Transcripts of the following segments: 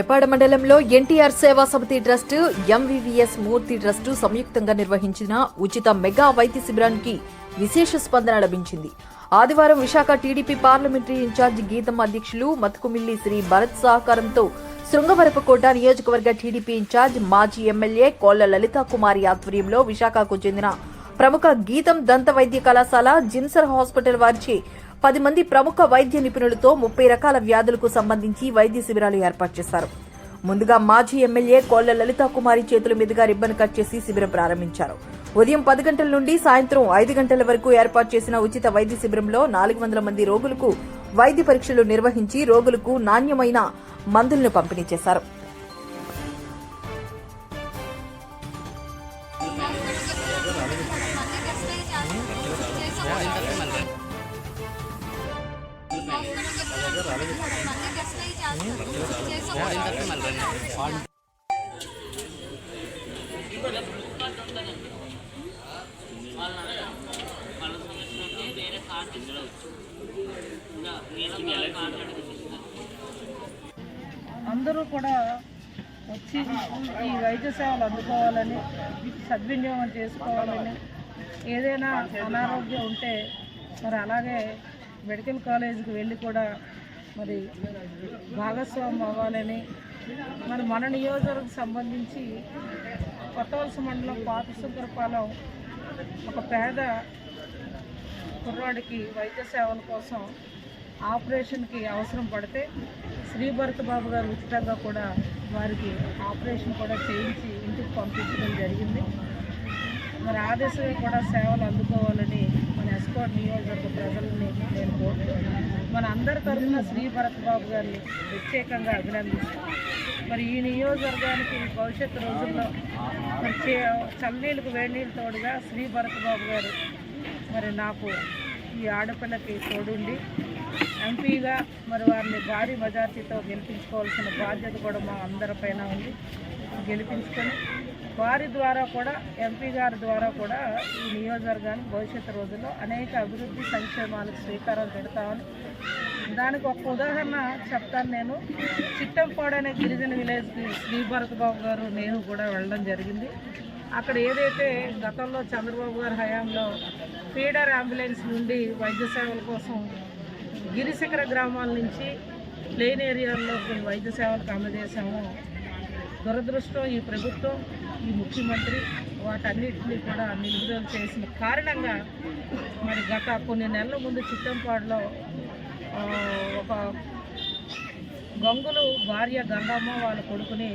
ఎర్రపాడ మండలంలో ఎన్టీఆర్ సేవా సమితి ట్రస్ట్, ఎంవీవీఎస్ మూర్తి ట్రస్ట్ సంయుక్తంగా నిర్వహించిన ఉచిత మెగా వైద్య శిబిరానికి విశేష స్పందన లభించింది. ఆదివారం విశాఖ టీడీపీ పార్లమెంటరీ ఇన్ఛార్జి గీతం అధ్యక్షులు మతుకుమిల్లి శ్రీ భరత్ సహకారంతో శృంగవరపుకోట నియోజకవర్గ టీడీపీ ఇన్ఛార్జ్ మాజీ ఎమ్మెల్యే కోళ్ల లలితా కుమారి ఆధ్వర్యంలో విశాఖకు చెందిన ప్రముఖ గీతం దంత వైద్య కళాశాల, జిన్సర్ హాస్పిటల్ వారిచే 10 మంది ప్రముఖ వైద్య నిపుణులతో 30 రకాల వ్యాధులకు సంబంధించి వైద్య శిబిరాలు ఏర్పాటు చేశారు. ముందుగా మాజీ ఎమ్మెల్యే కోళ్ల లలితా కుమారి చేతుల మీదుగా రిబ్బన్ కట్ చేసి శిబిరం ప్రారంభించారు. ఉదయం 10 గంటల నుండి సాయంత్రం 5 గంటల వరకు ఏర్పాటు చేసిన ఉచిత వైద్య శిబిరంలో 400 మంది రోగులకు వైద్య పరీక్షలు నిర్వహించి రోగులకు నాణ్యమైన మందులను పంపిణీ చేశారు. అందరూ కూడా వచ్చి ఈ వైద్య సేవలు అందుకోవాలని, సద్వినియోగం చేసుకోవాలని, ఏదైనా అనారోగ్యం ఉంటే మరి అలాగే మెడికల్ కాలేజీకి వెళ్ళి కూడా మరి భాగస్వామ్యం అవ్వాలని, మరి మన నియోజకవర్గం సంబంధించి కొత్తవలస మండలం పాత సుంకరపాలెం ఒక పేద కుర్రాడికి వైద్య సేవల కోసం ఆపరేషన్కి అవసరం పడితే శ్రీ భరత్ బాబు గారు ఉచితంగా కూడా వారికి ఆపరేషన్ కూడా చేయించి ఇంటికి పంపించడం జరిగింది. మరి ఆ దిశగా కూడా సేవలు అందుకోవాలని మన ఎస్కోట్ నియోజకవర్గ ప్రజలని నేను కోరుతున్నాను. మన అందరి తరఫున శ్రీ భరత్ బాబు గారిని ప్రత్యేకంగా అభినందిస్తాను. మరి ఈ నియోజకవర్గానికి భవిష్యత్తు రోజుల్లో మరి చల్లనీళ్ళకు వేడినీళ్ళు తోడుగా శ్రీ భరత్ బాబు గారు మరి నాకు ఈ ఆడపిల్లకి తోడుండి ఎంపీగా మరి వారిని భారీ మెజార్టీతో గెలిపించుకోవాల్సిన బాధ్యత కూడా మా అందరిపైన ఉంది. గెలిపించుకొని వారి ద్వారా కూడా, ఎంపీ గారి ద్వారా కూడా ఈ నియోజకవర్గానికి భవిష్యత్తు రోజుల్లో అనేక అభివృద్ధి సంక్షేమాలకు శ్రీకారం పెడతామని, దానికి ఒక ఉదాహరణ చెప్తాను. నేను చిట్టంపాడు అనే గిరిజన విలేజ్కి శ్రీ భరత్ బాబు గారు నేను కూడా వెళ్ళడం జరిగింది. అక్కడ ఏదైతే గతంలో చంద్రబాబు గారి హయాంలో ఫీడర్ అంబులెన్స్ నుండి వైద్య సేవల కోసం గిరిశిఖర గ్రామాల నుంచి ప్లెయిన్ ఏరియాల్లోకి వైద్య సేవలకు అందజేశాము. దురదృష్టం ఈ ప్రభుత్వం, ఈ ముఖ్యమంత్రి వాటన్నిటినీ కూడా నిలుపుదల చేసిన కారణంగా మరి గత కొన్ని నెలల ముందు చిట్టంపాడులో ఒక గంగులు భార్య గంగమ్మ వాళ్ళ కొడుకుని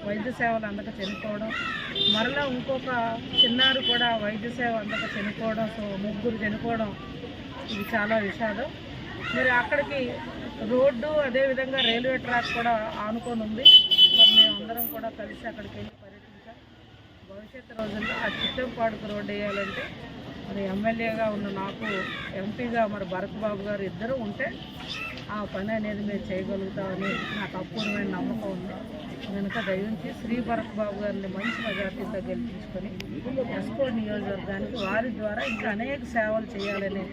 వైద్య సేవలు అందక చనిపోవడం, మరలా ఇంకొక చిన్నారు కూడా వైద్య సేవ అందక చనిపోవడం, సో 3 చనిపోవడం, ఇది చాలా విషాదం. మరి అక్కడికి రోడ్డు, అదేవిధంగా రైల్వే ట్రాక్ కూడా ఆనుకొని ఉంది. మరి మేము అందరం కూడా కలిసి అక్కడికి వెళ్ళి పర్యటించాం. భవిష్యత్తు రోజుల్లో ఆ చిట్టంపాడుకు రోడ్డు వేయాలంటే మరి ఎమ్మెల్యేగా ఉన్న నాకు, ఎంపీగా మరి భరత్ బాబు గారు ఇద్దరు ఉంటే ఆ పని అనేది మేము చేయగలుగుతామని నాకు అపూర్వమైన నమ్మకం ఉంది. కనుక దయించి శ్రీ భరత్ బాబు గారిని మంచి మెజార్టీతో గెలిపించుకొని ఎస్కోట్ నియోజకవర్గానికి వారి ద్వారా ఇంకా అనేక సేవలు చేయాలని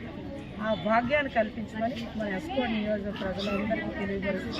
ఆ భాగ్యాన్ని కల్పించమని మన ఎస్కోట్ నియోజకవర్గ ప్రజలందరికీ తెలియజేస్తున్నాం.